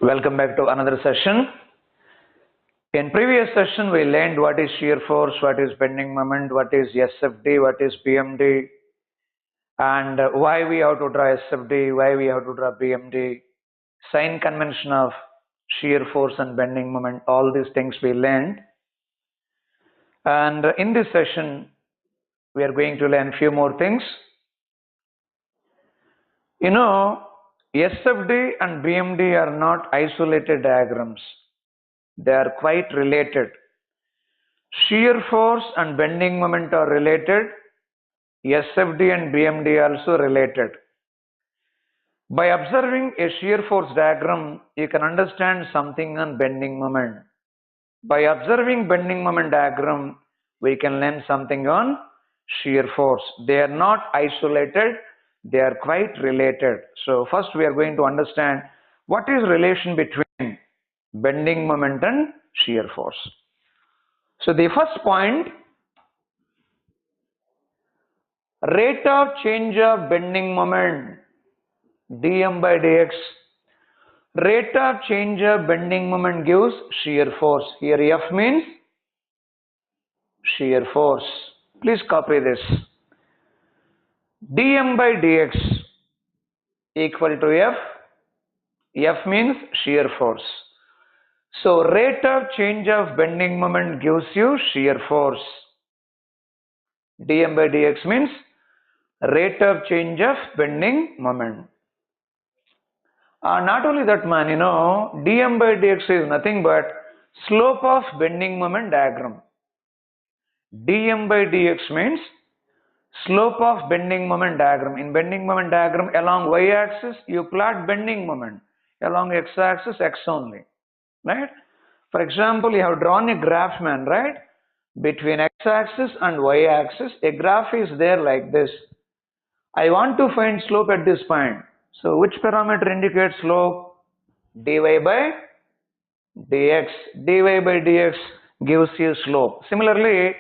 Welcome back to another session. In previous session, we learned what is shear force, what is bending moment, what is SFD, what is PMD, and why we have to draw SFD, why we have to draw PMD, sign convention of shear force and bending moment, all these things we learned. And in this session, we are going to learn few more things. You know, SFD and BMD are not isolated diagrams. They are quite related. Shear force and bending moment are related. SFD and BMD are also related. By observing a shear force diagram, you can understand something on bending moment. By observing bending moment diagram, we can learn something on shear force. They are not isolated. They are quite related. So first we are going to understand what is relation between bending moment and shear force. So the first point, rate of change of bending moment, dm by dx. Rate of change of bending moment gives shear force. Here F means shear force. Please copy this. dm by dx equal to F. F means shear force. So rate of change of bending moment gives you shear force. dm by dx means rate of change of bending moment. Not only that, man, you know, dm by dx is nothing but slope of bending moment diagram. dm by dx means slope of bending moment diagram. In bending moment diagram, along y-axis you plot bending moment, along x-axis x only, right? For example, you have drawn a graph, man, right? Between x-axis and y-axis, a graph is there like this. I want to find slope at this point. So which parameter indicates slope? dy by dx. dy by dx gives you slope. Similarly,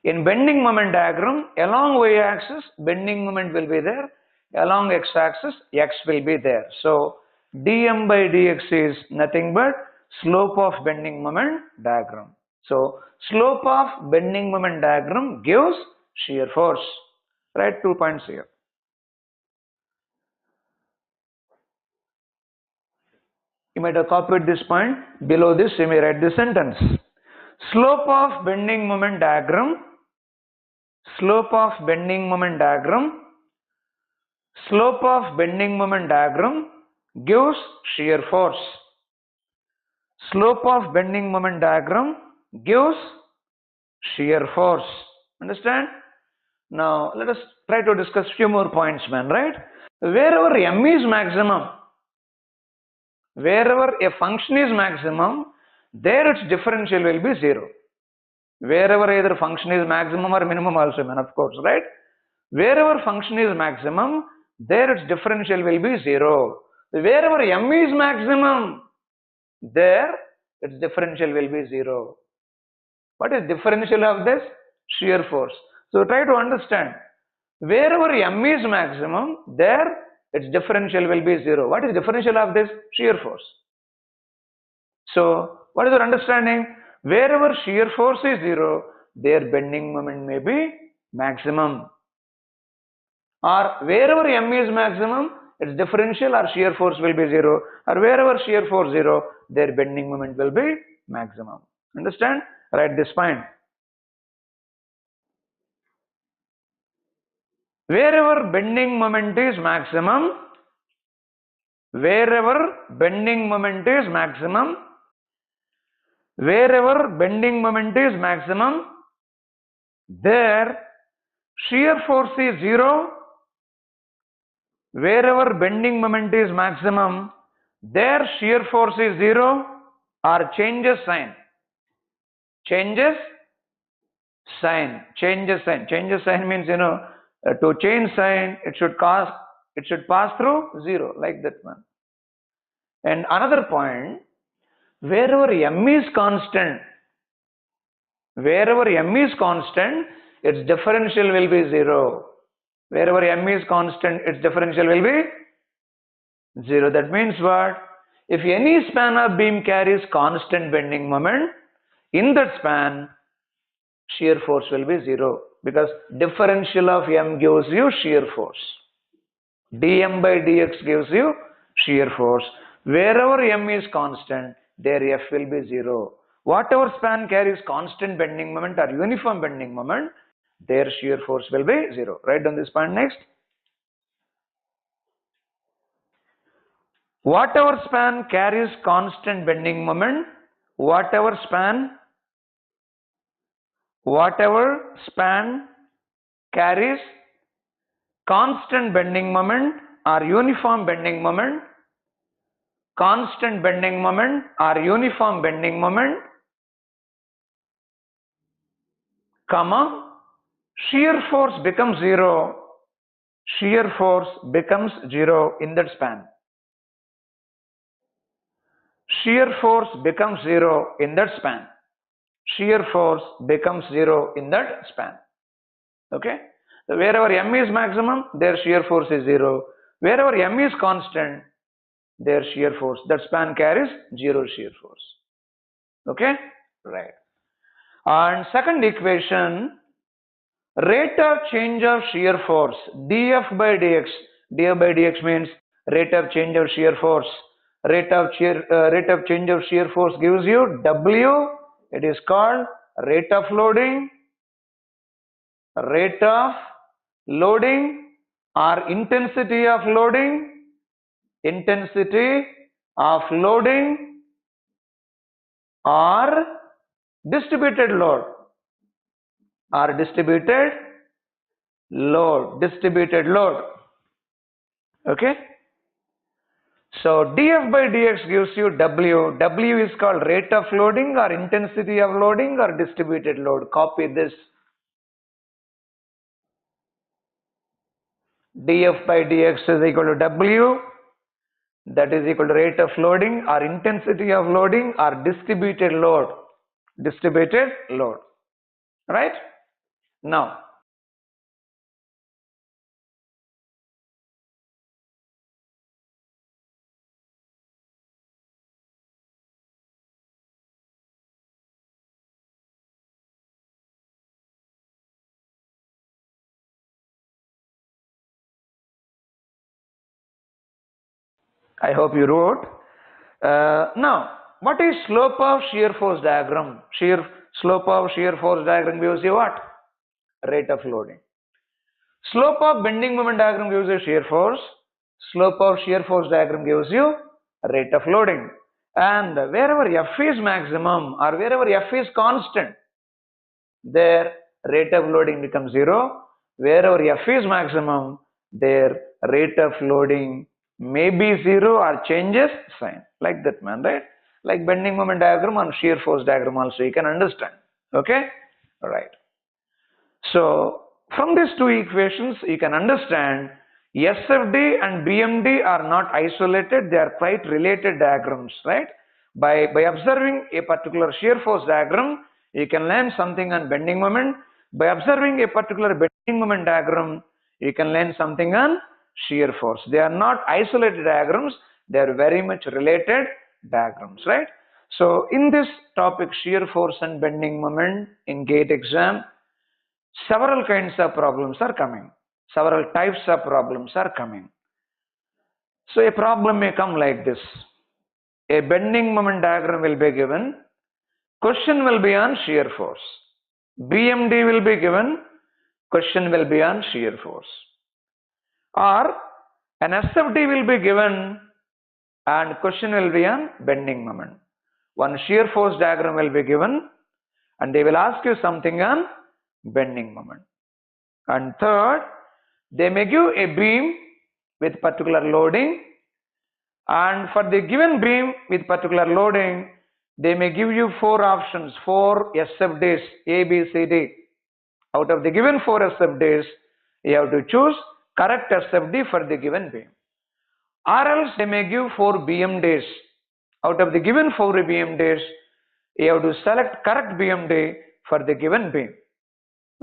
in bending moment diagram, along y-axis, bending moment will be there. Along x-axis, x will be there. So dm by dx is nothing but slope of bending moment diagram. So slope of bending moment diagram gives shear force. Write 2 points here. You might have copied this point. Below this, you may write this sentence. Slope of bending moment diagram. Slope of bending moment diagram. Slope of bending moment diagram gives shear force. Slope of bending moment diagram gives shear force. Understand? Now let us try to discuss few more points, man, right? Wherever m is maximum, wherever a function is maximum, there its differential will be 0. Wherever either function is maximum or minimum also, man, of course, right? Wherever function is maximum, there its differential will be 0. Wherever m is maximum, there its differential will be 0. What is differential of this? Shear force. So try to understand. Wherever m is maximum, there its differential will be 0. What is differential of this? Shear force. So what is your understanding? Wherever shear force is 0, their bending moment may be maximum. Or wherever m is maximum, its differential or shear force will be 0. Or wherever shear force 0, their bending moment will be maximum. Understand? Write this point. Wherever bending moment is maximum, wherever bending moment is maximum, wherever bending moment is maximum, there shear force is 0. Wherever bending moment is maximum, there shear force is 0 or changes sign. Changes sign. Changes sign. Changes sign means, you know, to change sign, it should pass through 0, like that one. And another point, wherever m is constant, wherever m is constant, its differential will be 0. Wherever m is constant, its differential will be 0. That means what? If any span of beam carries constant bending moment, in that span, shear force will be 0 because differential of M gives you shear force. dm by dx gives you shear force. Wherever M is constant, there F will be 0. Whatever span carries constant bending moment or uniform bending moment, their shear force will be 0. Write down this point next. Whatever span carries constant bending moment, whatever span carries constant bending moment or uniform bending moment, constant bending moment or uniform bending moment, comma, shear force becomes 0. Shear force becomes 0 in that span. Shear force becomes 0 in that span. Shear force becomes 0 in that span. Okay? So wherever M is maximum, their shear force is 0. Wherever M is constant, their shear force, that span carries 0 shear force. Okay? Right. And second equation, rate of change of shear force, dF by dx. dF by dx means rate of change of shear force. Rate of change of shear force gives you W. It is called rate of loading or intensity of loading, or distributed load, Okay. So dF by dx gives you W. W is called rate of loading or intensity of loading or distributed load. Copy this. dF by dx is equal to W, that is equal to rate of loading or intensity of loading or distributed load. Right? Now, I hope you wrote. Now, what is slope of shear force diagram? Slope of shear force diagram gives you what? Rate of loading. Slope of bending moment diagram gives you shear force. Slope of shear force diagram gives you rate of loading. And wherever F is maximum or wherever F is constant, their rate of loading becomes 0. Wherever F is maximum, their rate of loading may be 0 or changes sign. Like that, man, right? Like bending moment diagram and shear force diagram also you can understand. Okay? Alright. So, from these two equations you can understand SFD and BMD are not isolated, they are quite related diagrams, right? By observing a particular shear force diagram, you can learn something on bending moment. By observing a particular bending moment diagram, you can learn something on shear force. They are not isolated diagrams, they are very much related diagrams, right? So, in this topic, shear force and bending moment in GATE exam, several kinds of problems are coming. Several types of problems are coming. So a problem may come like this. A bending moment diagram will be given. Question will be on shear force. BMD will be given. Question will be on shear force. Or an SFD will be given and question will be on bending moment. One shear force diagram will be given and they will ask you something on bending moment. And third, they may give a beam with particular loading, and for the given beam with particular loading, they may give you 4 options, 4 SFDs, A, B, C, D. Out of the given 4 SFDs, you have to choose correct SFD for the given beam. Or else they may give 4 BMDs. Out of the given 4 BMDs, you have to select correct BMD for the given beam.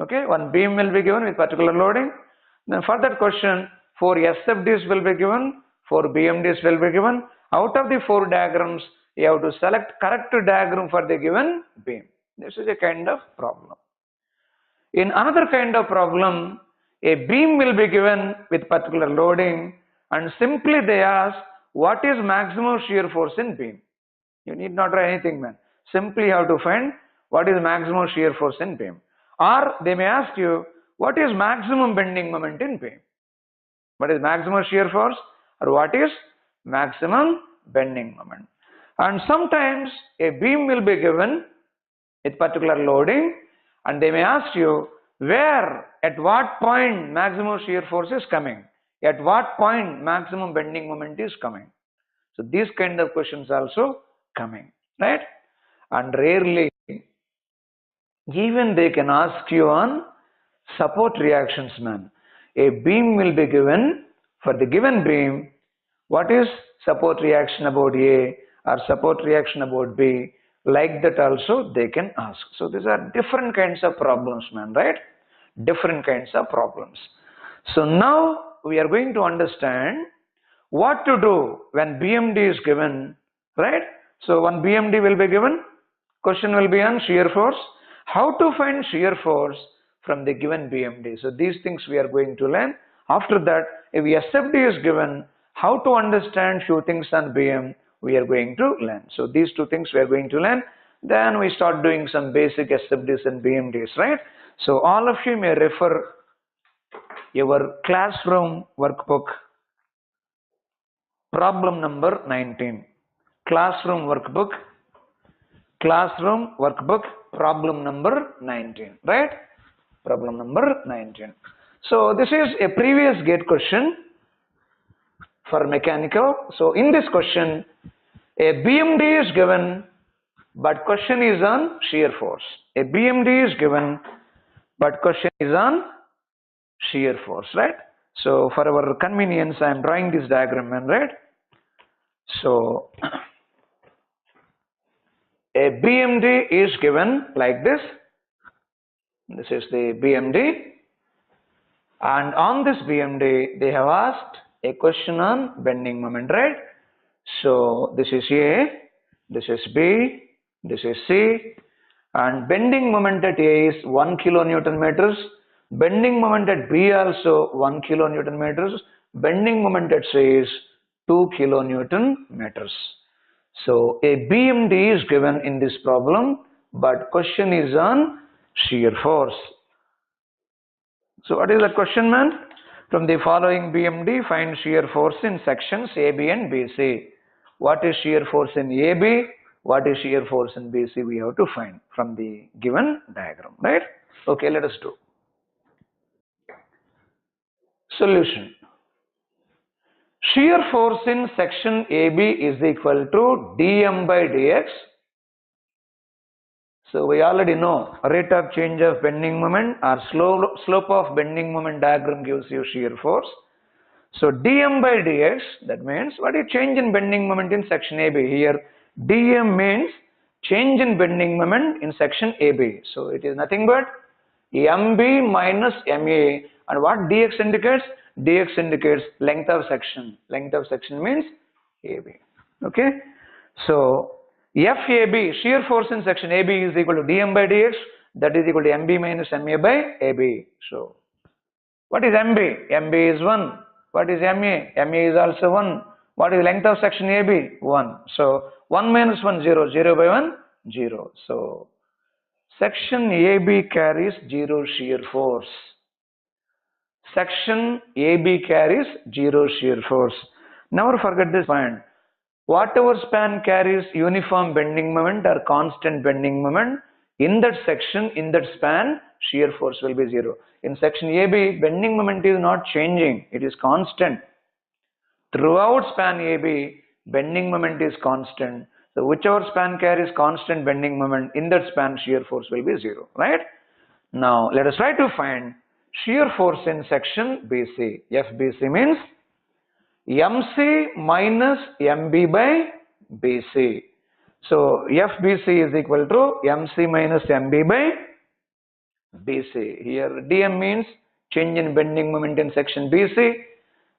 Okay, one beam will be given with particular loading. Then for that question, 4 SFDs will be given, 4 BMDs will be given, Out of the 4 diagrams, you have to select correct diagram for the given beam. This is a kind of problem. In another kind of problem, a beam will be given with particular loading and simply they ask what is maximum shear force in beam. You need not write anything, man. Simply you have to find what is maximum shear force in beam. Or they may ask you what is maximum bending moment in beam. What is maximum shear force or what is maximum bending moment. And sometimes a beam will be given with particular loading and they may ask you where, at what point maximum shear force is coming, at what point maximum bending moment is coming. So these kind of questions also coming, right? And rarely even they can ask you on support reactions, man. A beam will be given, for the given beam, what is support reaction about A or support reaction about B, like that also they can ask. So these are different kinds of problems, man, right? Different kinds of problems. So now we are going to understand what to do when BMD is given, right? So one BMD will be given, question will be on shear force, how to find shear force from the given BMD. So these things we are going to learn. After that, if SFD is given, how to understand few things on BM, we are going to learn. So these two things we are going to learn. Then we start doing some basic SFDs and BMDs, right? So all of you may refer your classroom workbook, problem number 19. Classroom workbook, problem number 19, right? Problem number 19. So this is a previous gate question for mechanical. So in this question, a BMD is given, but question is on shear force. A BMD is given, but question is on shear force, right? So for our convenience, I am drawing this diagram, right? So a BMD is given like this. This is the BMD. And on this BMD, they have asked a question on bending moment, right? So this is A, this is B, this is C, and bending moment at A is 1 kilonewton meters. Bending moment at B also 1 kilonewton meters. Bending moment at C is 2 kilonewton meters. So a BMD is given in this problem, but question is on shear force. So what is the question, man? From the following BMD, find shear force in sections AB and BC. What is shear force in AB? What is shear force in BC? We have to find from the given diagram, right? Okay, let us do. Solution. Shear force in section AB is equal to dm by dx. So we already know rate of change of bending moment or slope of bending moment diagram gives you shear force. So dm by dx, that means what is change in bending moment in section AB? Here dm means change in bending moment in section AB. So it is nothing but mb minus ma, and what dx indicates? Dx indicates length of section. Length of section means AB. Okay. So FAB, shear force in section AB is equal to dm by dx, that is equal to mb minus ma by AB. So what is mb? mb is 1. What is ma? ma is also 1. What is length of section AB? 1. So 1 minus 1, 0. 0 by 1, 0. So section AB carries 0 shear force. Section AB carries 0 shear force. Never forget this point. Whatever span carries uniform bending moment or constant bending moment, in that section, in that span, shear force will be 0. In section AB, bending moment is not changing, it is constant. Throughout span AB, bending moment is constant. So whichever span carries constant bending moment, in that span, shear force will be 0, right? Now, let us try to find shear force in section BC. FBC means MC minus MB by BC. So FBC is equal to MC minus MB by BC. Here DM means change in bending moment in section BC.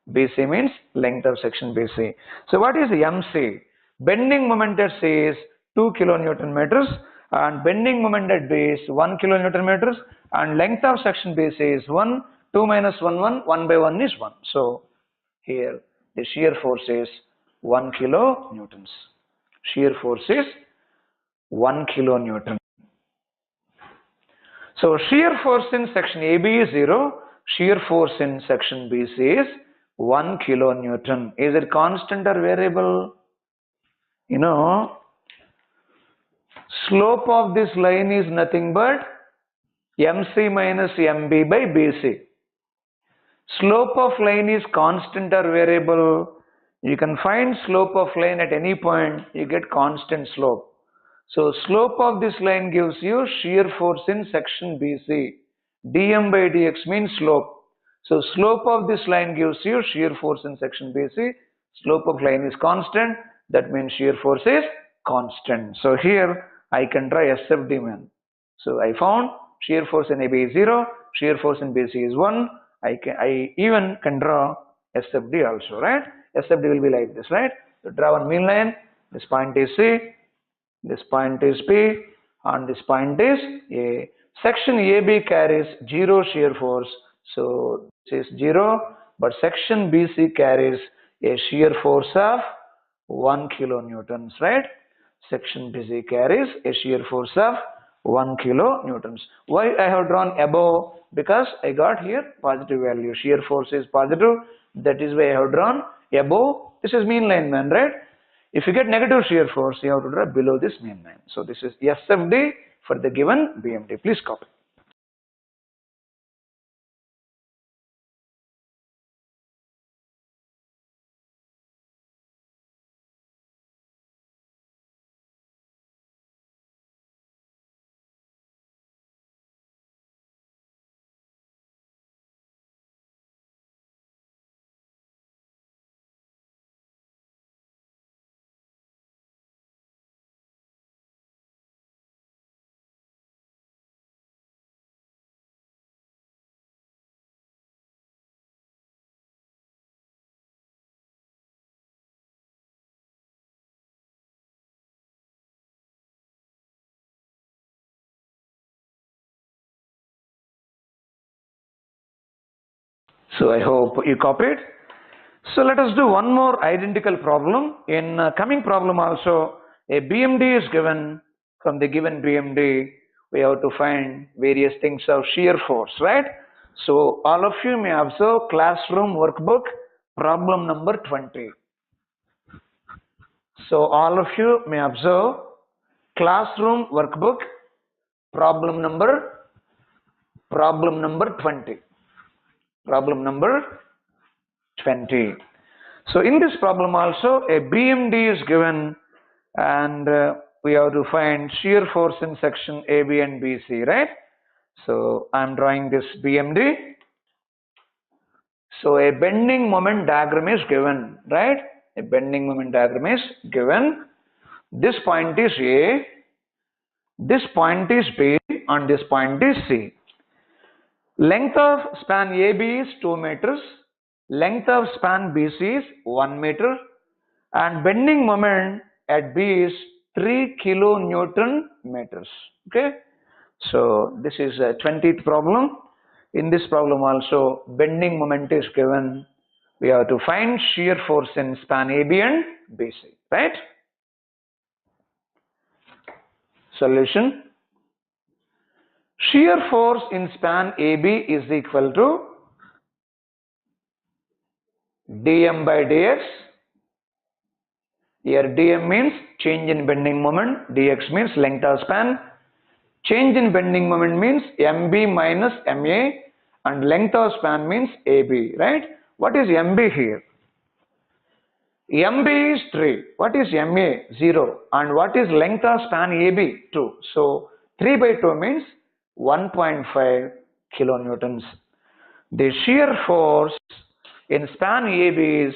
BC means length of section BC. So what is MC? Bending moment at C is 2 kilonewton meters and bending moment at B is 1 kilonewton meters and length of section BC is 1, 2 minus 1, 1, 1 by 1 is 1. So here the shear force is 1 kilonewtons. Shear force is 1 kilonewton. So shear force in section AB is 0. Shear force in section BC is 1 kilonewton. Is it constant or variable? You know, slope of this line is nothing but MC minus MB by BC. Slope of line is constant or variable. You can find slope of line at any point, you get constant slope. So slope of this line gives you shear force in section BC. dm by dx means slope. So slope of this line gives you shear force in section BC. Slope of line is constant. That means shear force is constant. So here I can draw SFD man. So I found shear force in AB is 0. Shear force in BC is 1. I even can draw SFD also, right? SFD will be like this, right? So draw one mean line. This point is C. This point is P and this point is A. Section AB carries 0 shear force. So this is 0, but section BC carries a shear force of 1 kilonewtons, right? Section BC carries a shear force of 1 kilonewtons. Why I have drawn above? Because I got here positive value. Shear force is positive. That is why I have drawn above. This is mean line, man, right? If you get negative shear force, you have to draw below this mean line. So this is SFD for the given BMD. Please copy. So I hope you copied. So let us do one more identical problem. In coming problem also, a BMD is given. From the given BMD, we have to find various things of shear force, right? So all of you may observe classroom workbook problem number 20. So all of you may observe classroom workbook problem number 20. Problem number 20. So in this problem also a BMD is given and we have to find shear force in section AB and BC, right? So I am drawing this BMD. So a bending moment diagram is given, right? A bending moment diagram is given. This point is A, this point is B and this point is C. Length of span AB is 2 meters. Length of span BC is 1 meter and bending moment at B is 3 kilonewton meters. Okay, so this is a 20th problem. In this problem also bending moment is given. We have to find shear force in span AB and BC, right? Solution. Shear force in span AB is equal to dm by dx. Here dm means change in bending moment, dx means length of span. Change in bending moment means MB minus MA and length of span means AB, right? What is MB here? MB is 3. What is MA? 0. And what is length of span AB? 2. So 3 by 2 means 1.5 kilonewtons. The shear force in span AB is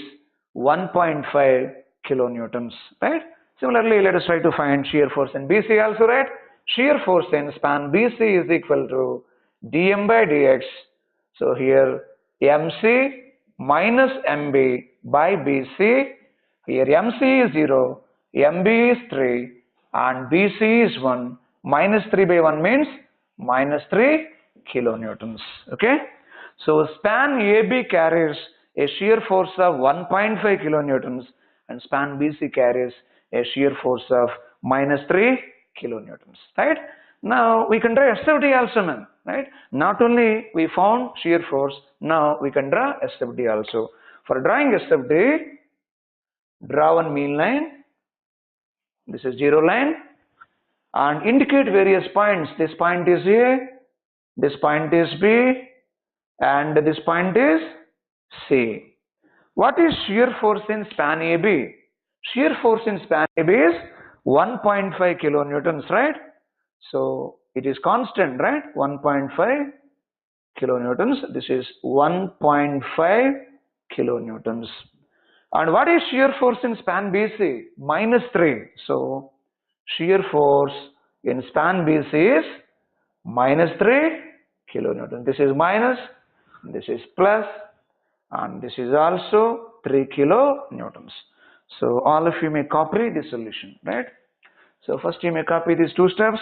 1.5 kilonewtons, right? Similarly, let us try to find shear force in BC also, right? Shear force in span BC is equal to dm by dx. So here MC minus MB by BC. Here MC is 0, MB is 3 and BC is 1. Minus 3 by 1 means minus 3 kilonewtons. Okay. So span AB carries a shear force of 1.5 kilonewtons and span BC carries a shear force of minus 3 kilonewtons. Right. Now we can draw SFD also, man. Right. Not only we found shear force, now we can draw SFD also. For drawing SFD, draw one mean line. This is 0 line and indicate various points. This point is A, this point is B and this point is C. What is shear force in span AB? Shear force in span AB is 1.5 kilonewtons, right? So it is constant, right? 1.5 kilonewtons. This is 1.5 kilonewtons. And what is shear force in span BC? Minus 3. So shear force in span BC is minus 3 kilonewtons. This is minus, this is plus, and this is also 3 kilonewtons. So all of you may copy this solution, right? So first you may copy these two steps,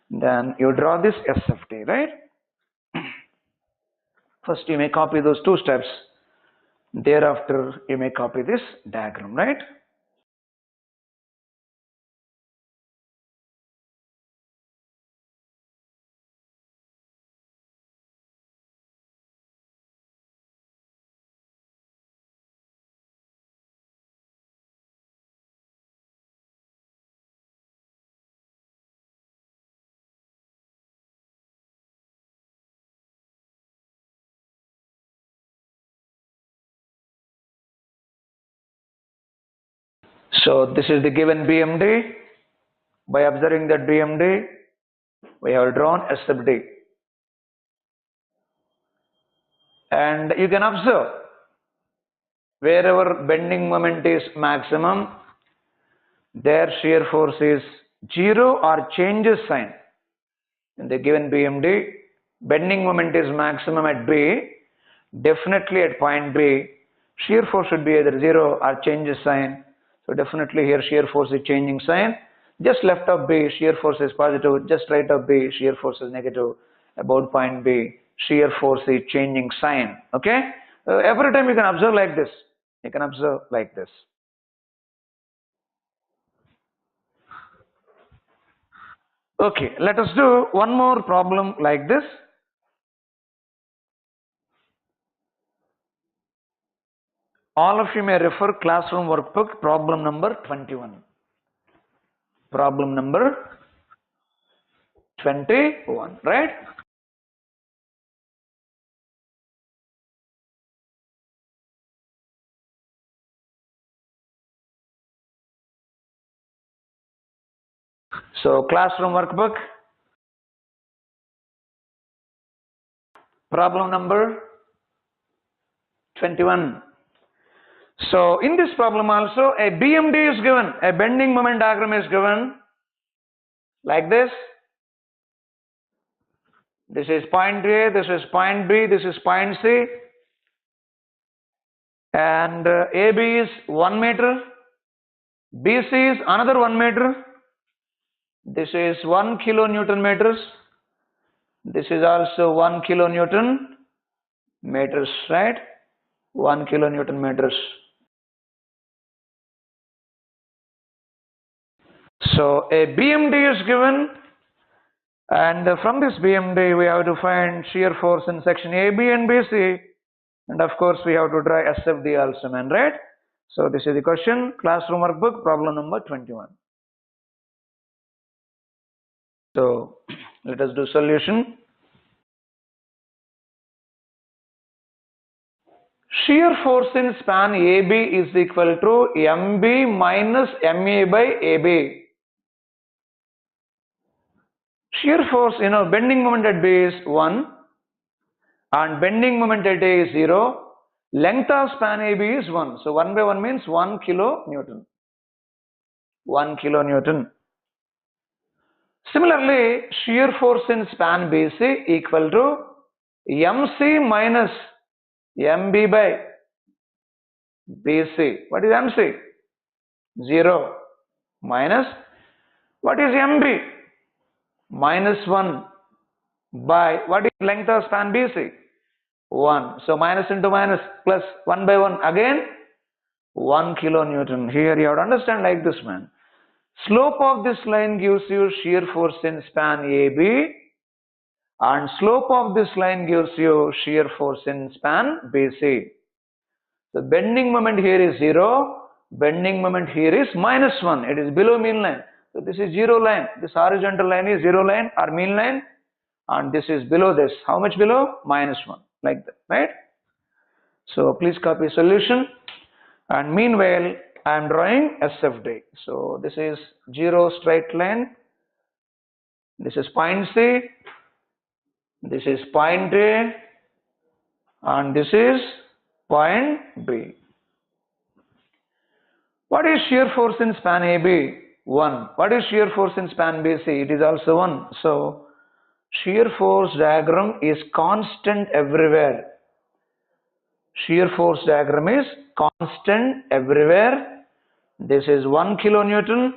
then you draw this SFT, right? First you may copy those two steps, thereafter you may copy this diagram, right? So this is the given BMD. By observing that BMD, we have drawn SFD. And you can observe wherever bending moment is maximum, their shear force is 0 or changes sign. In the given BMD, bending moment is maximum at B, definitely at point B, shear force should be either 0 or changes sign. So definitely here shear force is changing sign. Just left of B, shear force is positive. Just right of B, shear force is negative. About point B, shear force is changing sign. Okay? Every time you can observe like this. You can observe like this. Okay, let us do one more problem like this. All of you may refer classroom workbook, problem number 21. Problem number 21, right? So classroom workbook, problem number 21. So in this problem also a BMD is given, a bending moment diagram is given like this. This is point A, this is point B, this is point C, and AB is 1 meter, BC is another 1 meter, this is 1 kilonewton meters, this is also 1 kilonewton meters, right? 1 kilonewton meters. So a BMD is given, and from this BMD we have to find shear force in section AB and BC, and of course we have to draw SFD also, man, right? So this is the question, classroom workbook, problem number 21. So let us do solution. Shear force in span AB is equal to MB minus MA by AB. Shear force, bending moment at B is 1 and bending moment at A is 0. Length of span AB is 1. So 1 by 1 means 1 kilonewton. 1 kilonewton. Similarly, shear force in span BC equal to MC minus MB by BC. What is MC? 0 minus what is MB? Minus 1 by what is length of span BC? 1. So minus into minus plus 1 by 1 again 1 kilonewton. Here you have to understand like this, man. Slope of this line gives you shear force in span AB and slope of this line gives you shear force in span BC. The bending moment here is 0, bending moment here is minus 1. It is below mean line. So this is 0 line. This horizontal line is 0 line or mean line, and this is below this. How much below? Minus 1. Like that, right? So please copy solution. And meanwhile, I am drawing SFD. So this is 0 straight line. This is point C. This is point A. And this is point B. What is shear force in span AB? 1. What is shear force in span BC? It is also 1. So shear force diagram is constant everywhere. Shear force diagram is constant everywhere. This is 1 kilonewton.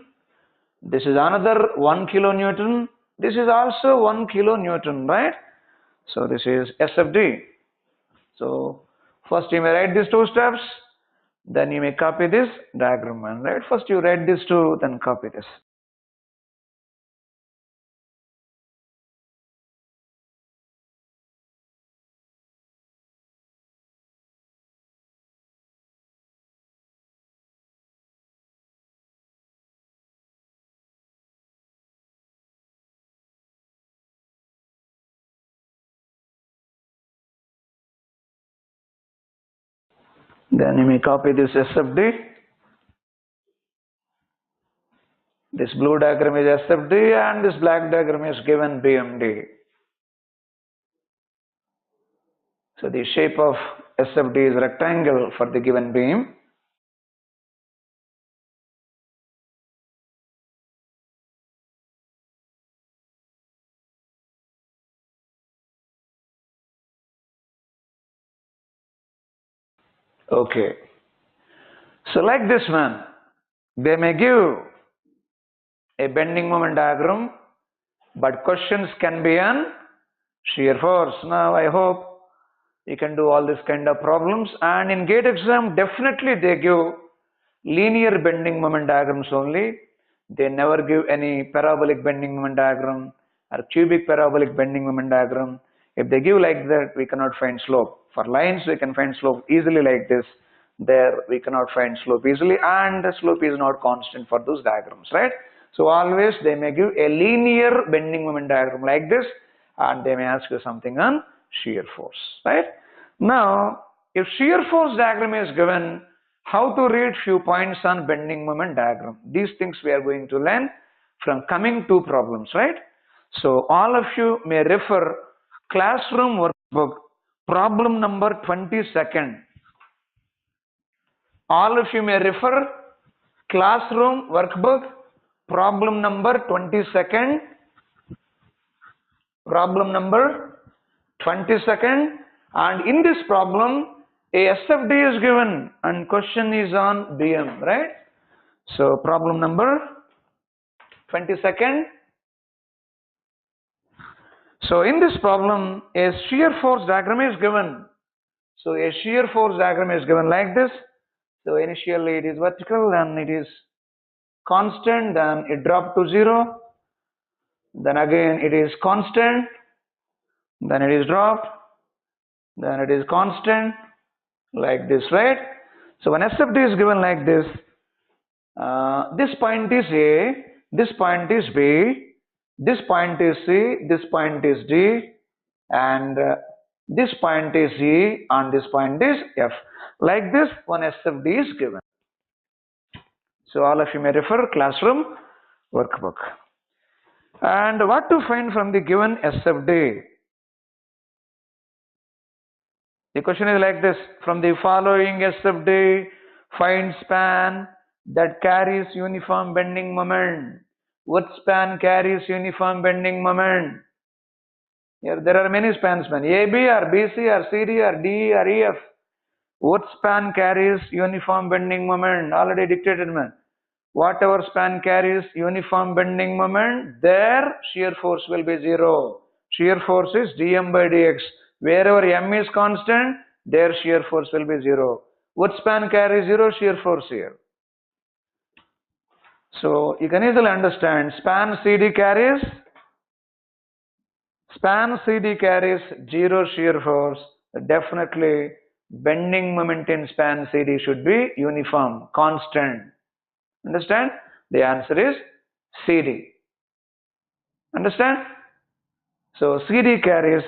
This is another 1 kilonewton. This is also 1 kilonewton, right? So this is SFD. So first you may write these two steps, then you may copy this diagram, and right? First you write these two, then copy this. Then you may copy this SFD. This blue diagram is SFD and this black diagram is given BMD. So the shape of SFD is rectangle for the given beam. Okay. So like this, man, they may give a bending moment diagram, but questions can be on shear force. Now I hope you can do all this kind of problems, and in GATE exam definitely they give linear bending moment diagrams only. They never give any parabolic bending moment diagram or cubic parabolic bending moment diagram. If they give like that, we cannot find slope. For lines we can find slope easily like this. There we cannot find slope easily, and the slope is not constant for those diagrams, right? So always they may give a linear bending moment diagram like this, and they may ask you something on shear force, right? Now if shear force diagram is given, how to read few points on bending moment diagram? These things we are going to learn from coming two problems, right? So all of you may refer classroom workbook problem number 22nd. All of you may refer classroom workbook problem number 22nd. Problem number 22nd, and in this problem a SFD is given and question is on BM, right? So problem number 22nd. So in this problem a shear force diagram is given. So a shear force diagram is given like this. So initially it is vertical, then it is constant, then it dropped to 0, then again it is constant, then it is dropped, then it is constant, like this, right? So when SFD is given like this, this point is A, this point is B, this point is C, this point is D, and this point is E, and this point is F. Like this, one SFD is given. So all of you may refer classroom workbook. And what to find from the given SFD? The question is like this: from the following SFD, find span that carries uniform bending moment. What span carries uniform bending moment? Here there are many spans, man. AB or BC or CD or DE or EF. What span carries uniform bending moment? Already dictated, man. Whatever span carries uniform bending moment, their shear force will be 0. Shear force is dm by dx. Wherever m is constant, their shear force will be 0. What span carries 0 shear force here? So you can easily understand span CD carries 0 shear force. Definitely bending moment in span CD should be uniform, constant. Understand? The answer is CD. Understand? So CD carries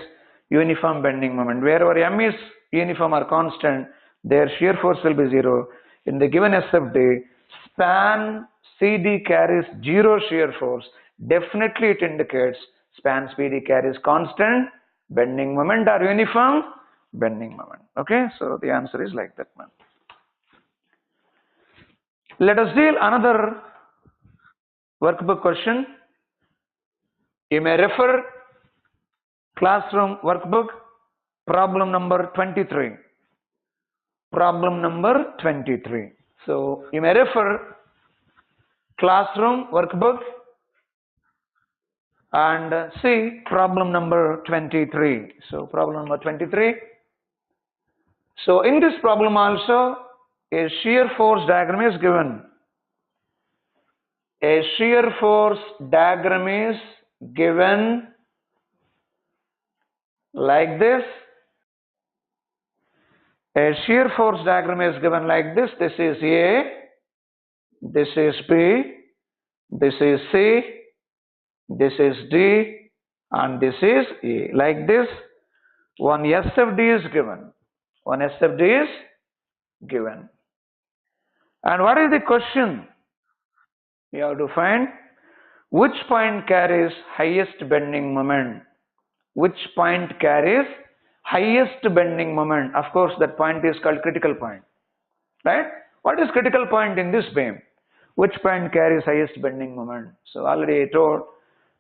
uniform bending moment. Wherever m is uniform or constant, their shear force will be 0. In the given SFD, span CD carries 0 shear force. Definitely it indicates span CD carries constant bending moment or uniform bending moment. Okay, so the answer is like that, man. Let us deal another workbook question. You may refer classroom workbook, problem number 23. Problem number 23. So you may refer classroom workbook and see problem number 23. So problem number 23. So in this problem also a shear force diagram is given. A shear force diagram is given like this. A shear force diagram is given like this. This is A, this is B, this is C, this is D, and this is E. Like this, one SFD is given. One SFD is given. And what is the question? You have to find which point carries highest bending moment. Which point carries highest bending moment? Of course, that point is called critical point. Right? What is critical point in this beam? Which point carries highest bending moment? So already I told,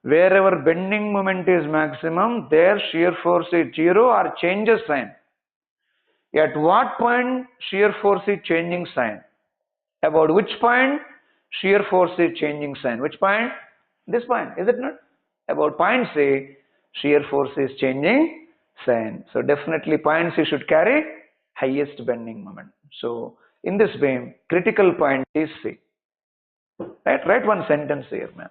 wherever bending moment is maximum, their shear force is 0 or changes sign. At what point shear force is changing sign? About which point shear force is changing sign? Which point? This point, is it not? About point C, shear force is changing sign. So definitely point C should carry highest bending moment. So in this beam, critical point is C. Right? Write one sentence here, man.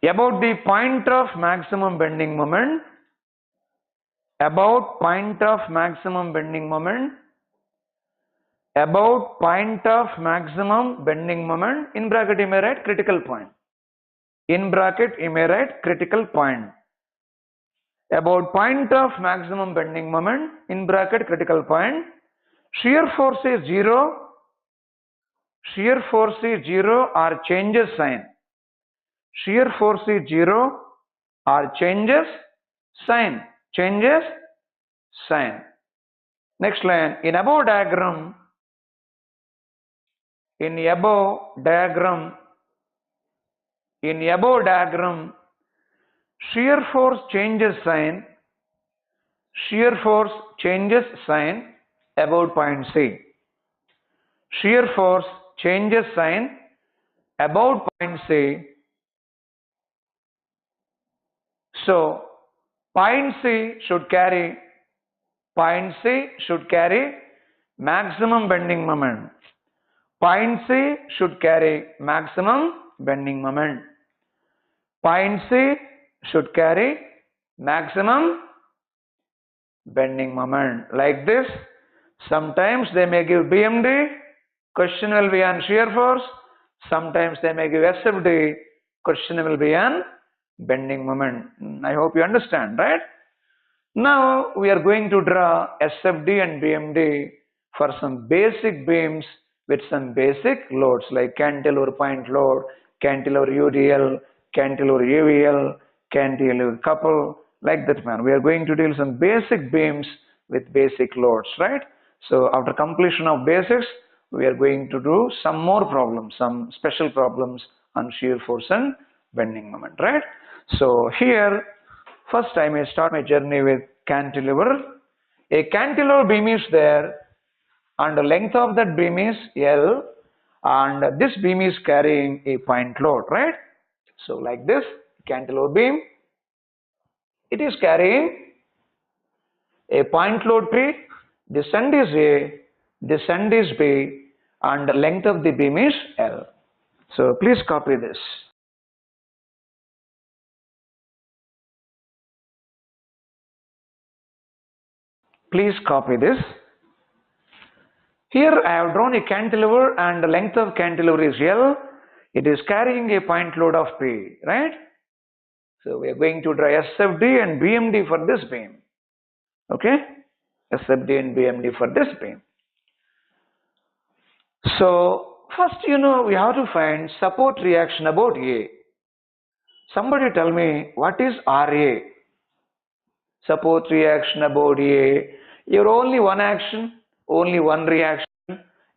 About the point of maximum bending moment. About point of maximum bending moment. About point of maximum bending moment. In bracket you may write critical point. In bracket you may write critical point. About point of maximum bending moment. In bracket critical point. Shear force is 0. Shear force is 0 or changes sign. Shear force is 0 or changes sign. Changes sign. Next line. In above diagram, shear force changes sign. Shear force changes sign about point C. Shear force changes sign about point C. So point C should carry maximum bending moment. Point C should carry maximum bending moment. Point C should carry maximum bending moment. Like this, sometimes they may give BMD, question will be on shear force. Sometimes they may give SFD, question will be on bending moment. I hope you understand, right? Now we are going to draw SFD and BMD for some basic beams with some basic loads like cantilever point load, cantilever UDL, cantilever UVL, cantilever couple, like that, man. We are going to deal some basic beams with basic loads, right? So after completion of basics, we are going to do some more problems, some special problems on shear force and bending moment, right? So here, first I may start my journey with cantilever. A cantilever beam is there and the length of that beam is L and this beam is carrying a point load, right? So like this cantilever beam, it is carrying a point load P, this end is A, this end is B and the length of the beam is L. So please copy this. Please copy this. Here I have drawn a cantilever and the length of cantilever is L. It is carrying a point load of P, right? So we are going to draw SFD and BMD for this beam. Okay? SFD and BMD for this beam. So first, we have to find support reaction about A. Somebody tell me what is RA? Support reaction about A. You're only one action, only one reaction.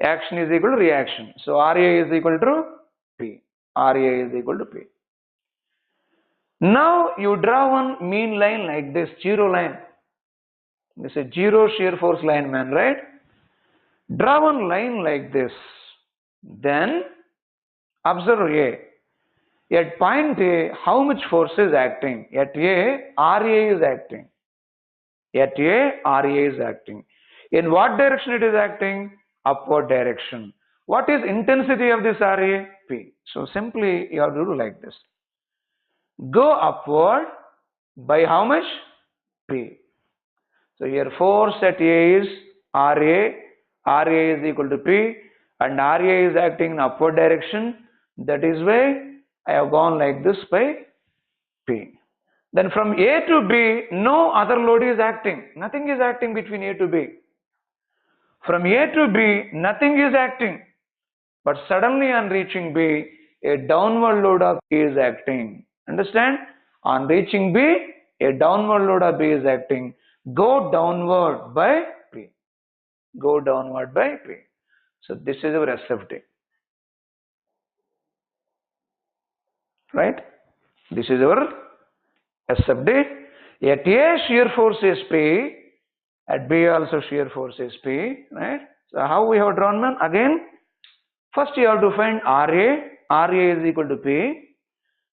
Action is equal to reaction. So RA is equal to P. RA is equal to P. Now you draw one mean line like this, zero line. This is zero shear force line, man, right? Draw one line like this. Then observe A. At point A, how much force is acting? At A, RA is acting. At A, RA is acting. In what direction it is acting? Upward direction. What is intensity of this RA? P. So simply you have to do like this. Go upward by how much? P. So here force at A is RA. RA is equal to P and RA is acting in upward direction. That is why I have gone like this by P. Then from A to B, no other load is acting. Nothing is acting between A to B. From A to B, nothing is acting. But suddenly on reaching B, a downward load of P is acting. Understand? On reaching B, a downward load of B is acting. Go downward by P. Go downward by P. So this is our SFD. Right? This is our SFD. At A, shear force is P. At B also shear force is P. Right? So how we have drawn, man? Again, first you have to find RA. RA is equal to P.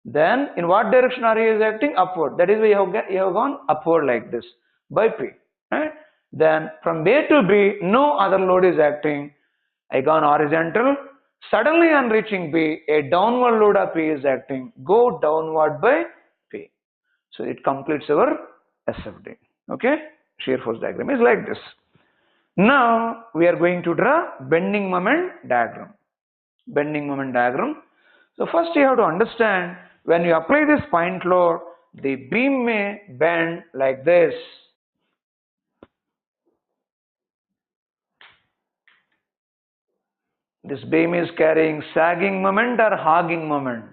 Then in what direction RA is acting? Upward. That is why you have gone upward like this by P. Right? Then from A to B, no other load is acting. I gone horizontal. Suddenly on reaching B, a downward load of P is acting. Go downward by P. So it completes our SFD. Okay? Shear force diagram is like this. Now we are going to draw bending moment diagram. Bending moment diagram. So first you have to understand, when you apply this point load, the beam may bend like this. This beam is carrying sagging moment or hogging moment.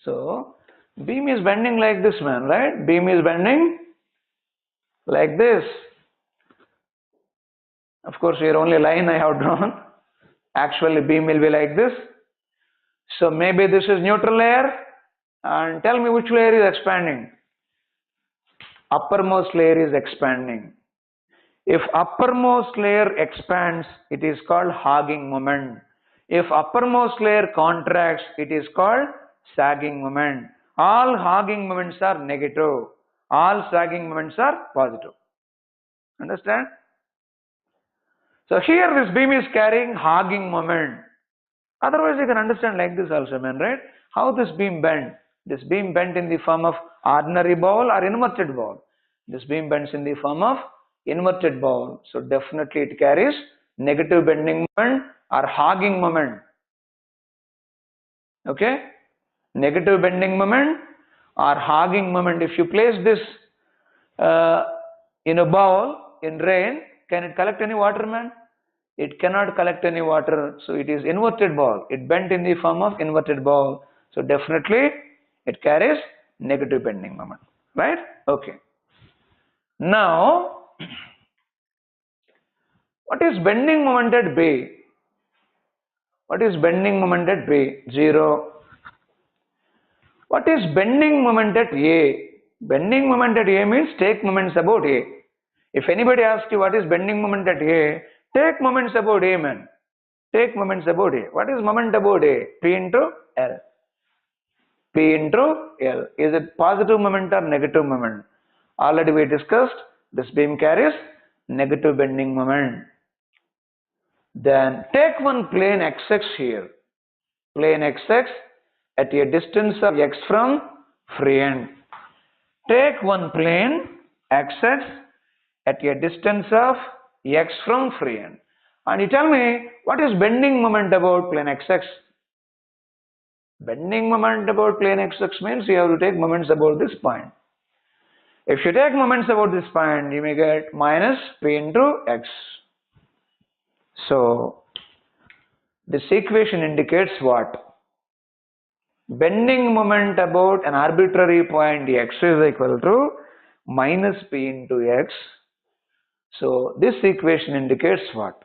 So beam is bending like this, man, right? Beam is bending like this. Of course, here only line I have drawn. Actually beam will be like this. So maybe this is neutral layer, and tell me which layer is expanding. Uppermost layer is expanding. If uppermost layer expands, it is called hogging moment. If uppermost layer contracts, it is called sagging moment. All hogging moments are negative. All sagging moments are positive. Understand? So here this beam is carrying hogging moment. Otherwise you can understand like this also, man, right? How this beam bent? This beam bent in the form of ordinary ball or inverted ball. This beam bends in the form of inverted ball. So definitely it carries negative bending moment or hogging moment. Okay? Negative bending moment or hogging moment. If you place this in a bowl in rain, can it collect any water, man? It cannot collect any water. So it is inverted ball. It bent in the form of inverted ball. So definitely it carries negative bending moment. Right? Okay. Now, what is bending moment at B? What is bending moment at B? 0. What is bending moment at A? Bending moment at A means take moments about A. If anybody asks you what is bending moment at A, take moments about A, man. Take moments about A. What is moment about A? P into L. P into L. Is it positive moment or negative moment? Already we discussed this beam carries negative bending moment. Then take one plane XX here. Plane XX at a distance of X from free end. Take one plane XX at a distance of X from free end. And you tell me what is bending moment about plane XX? Bending moment about plane XX means you have to take moments about this point. If you take moments about this point, you may get minus P into X. So this equation indicates what? Bending moment about an arbitrary point X is equal to minus P into X. So this equation indicates what?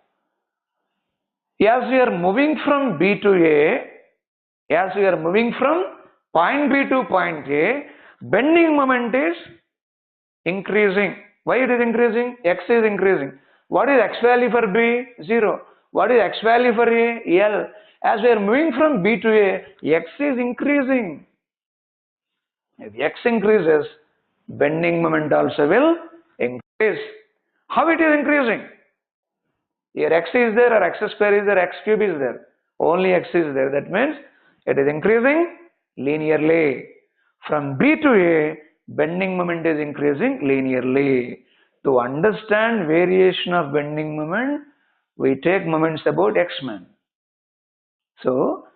As we are moving from B to A, as we are moving from point B to point A, bending moment is increasing. Why it is increasing? X is increasing. What is X value for B? 0. What is X value for A? L. As we are moving from B to A, X is increasing. If X increases, bending moment also will increase. How it is increasing? Here X is there or X square is there, X cube is there. Only X is there. That means it is increasing linearly. From B to A, bending moment is increasing linearly. To understand variation of bending moment, we take moments about X-man. So,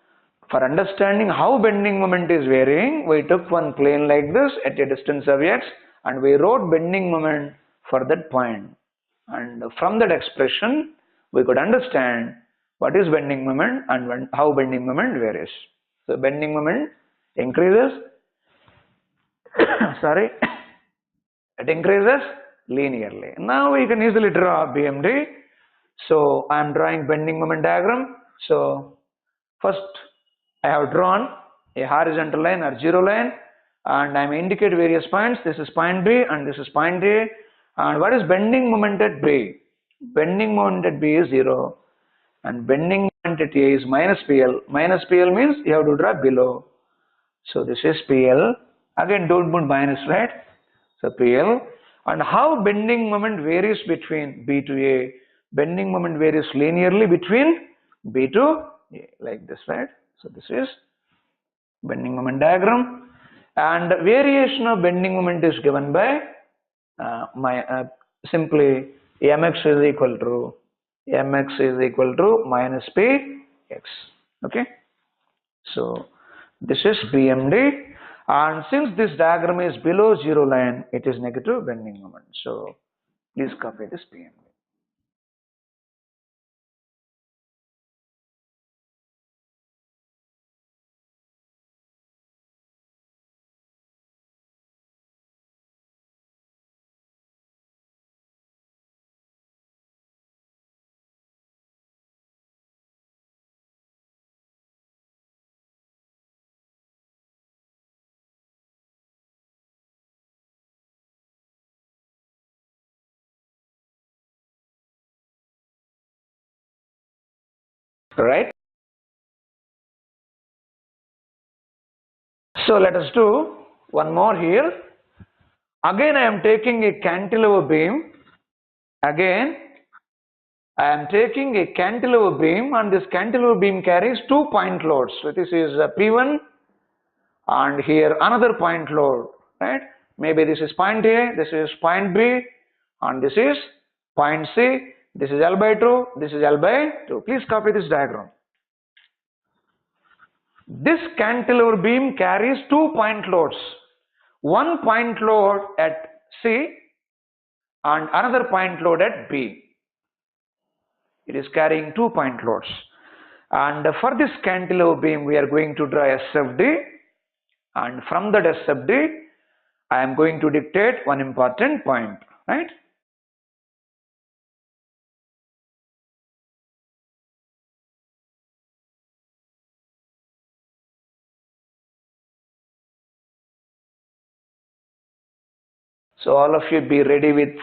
for understanding how bending moment is varying, we took one plane like this at a distance of X and we wrote bending moment for that point. And from that expression, we could understand what is bending moment and how bending moment varies. So, bending moment increases, sorry, it increases linearly. Now we can easily draw BMD. So I am drawing bending moment diagram. So first I have drawn a horizontal line or zero line and I am indicate various points. This is point B and this is point A. And what is bending moment at B? Bending moment at B is 0 and bending moment at A is minus PL. Minus PL means you have to draw below. So this is PL. Again don't put minus, right? So PL. And how bending moment varies between B to A? Bending moment varies linearly between B to A, like this, right? So this is bending moment diagram. And variation of bending moment is given by simply mx is equal to minus px. Okay. So this is BMD. And since this diagram is below zero line, it is negative bending moment. So please copy this BMD. Right? So let us do one more here. Again, I am taking a cantilever beam. Again, I am taking a cantilever beam and this cantilever beam carries 2 point loads. So this is P1 and here another point load, right? Maybe this is point A, this is point B and this is point C. This is L by 2, this is L by 2. Please copy this diagram. This cantilever beam carries 2 point loads. One point load at C and another point load at B. It is carrying 2 point loads. And for this cantilever beam, we are going to draw SFD. And from that SFD, I am going to dictate one important point, right? So all of you be ready with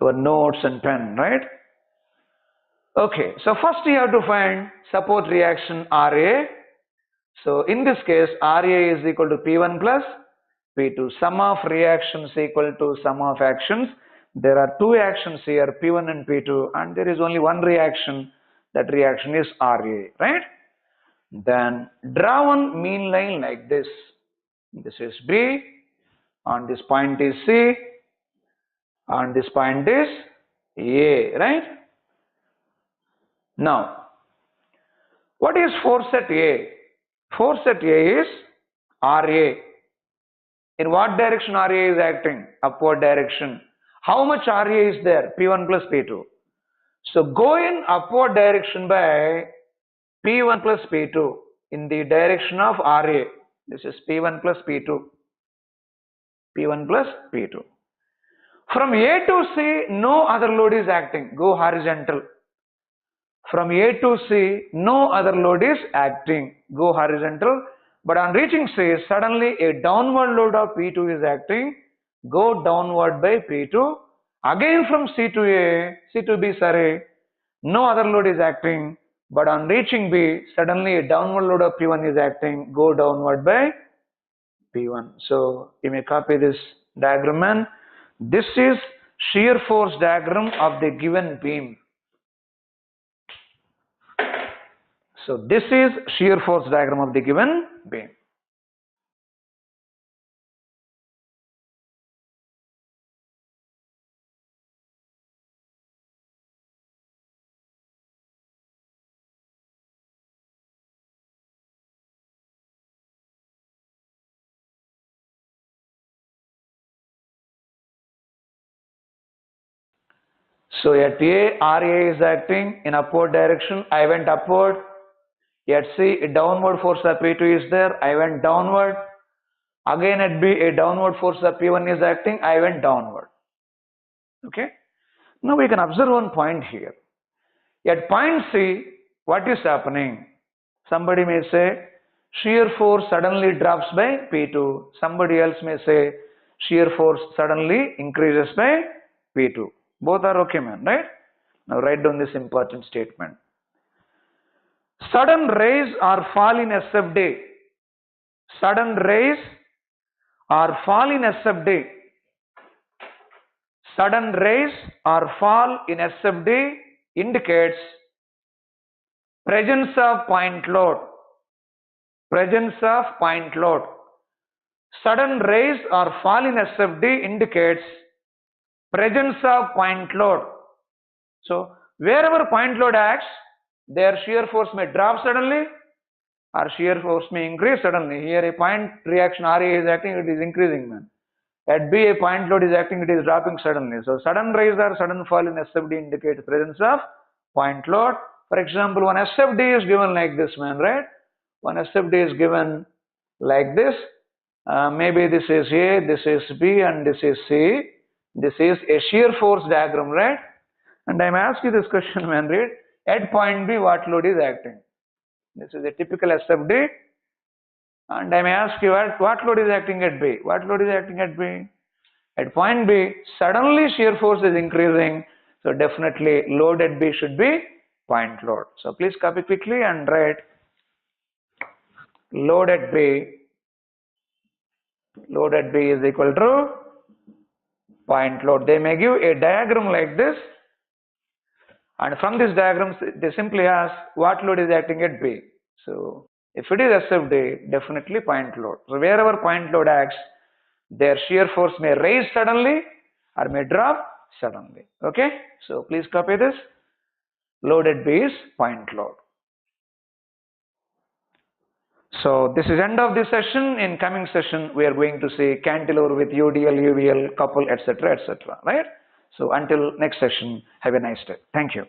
your notes and pen, right? Okay, so first you have to find support reaction RA. So in this case, RA is equal to P1 plus P2. Sum of reactions equal to sum of actions. There are two actions here, P1 and P2, and there is only one reaction. That reaction is RA, right? Then draw one mean line like this. This is B, on this point is C, on this point is A, right? Now, what is force at A? Force at A is RA. In what direction RA is acting? Upward direction. How much RA is there? P1 plus P2. So go in upward direction by P1 plus P2 in the direction of RA. This is P1 plus P2. P1 plus P2. From A to C, no other load is acting. Go horizontal. From A to C, no other load is acting. Go horizontal. But on reaching C, suddenly a downward load of P2 is acting. Go downward by P2. Again from C to A, C to B, sorry, no other load is acting. But on reaching B, suddenly a downward load of P1 is acting. Go downward by P1. So you may copy this diagram, and this is shear force diagram of the given beam. So this is shear force diagram of the given beam. So at A, RA is acting in upward direction. I went upward. At C, a downward force of P2 is there. I went downward. Again at B, a downward force of P1 is acting. I went downward. Okay. Now we can observe one point here. At point C, what is happening? Somebody may say shear force suddenly drops by P2. Somebody else may say shear force suddenly increases by P2. Both are okay, man, right? Now write down this important statement. Sudden rise or fall in SFD. Sudden rise or fall in SFD. Sudden rise or fall in SFD indicates presence of point load. Presence of point load. Sudden rise or fall in SFD indicates presence of point load. So wherever point load acts, their shear force may drop suddenly or shear force may increase suddenly. Here a point reaction RA is acting, it is increasing, man. At B, a point load is acting, it is dropping suddenly. So sudden rise or sudden fall in SFD indicates presence of point load. For example, one SFD is given like this, man, right? One SFD is given like this. Maybe this is A, this is B, and this is C. This is a shear force diagram, right? And I'm asking this question, man, read. At point B, what load is acting? This is a typical SFD. And I may ask you, what load is acting at B? What load is acting at B? At point B, suddenly shear force is increasing. So definitely load at B should be point load. So please copy quickly and write load at B. Load at B is equal to point load. They may give a diagram like this. And from this diagram, they simply ask what load is acting at B. So if it is SFD, definitely point load. So wherever point load acts, their shear force may rise suddenly or may drop suddenly. Okay. So please copy this. Load at B is point load. So this is end of this session. In coming session, we are going to see cantilever with UDL, UVL, couple, etc., etc. Right? So until next session, have a nice day. Thank you.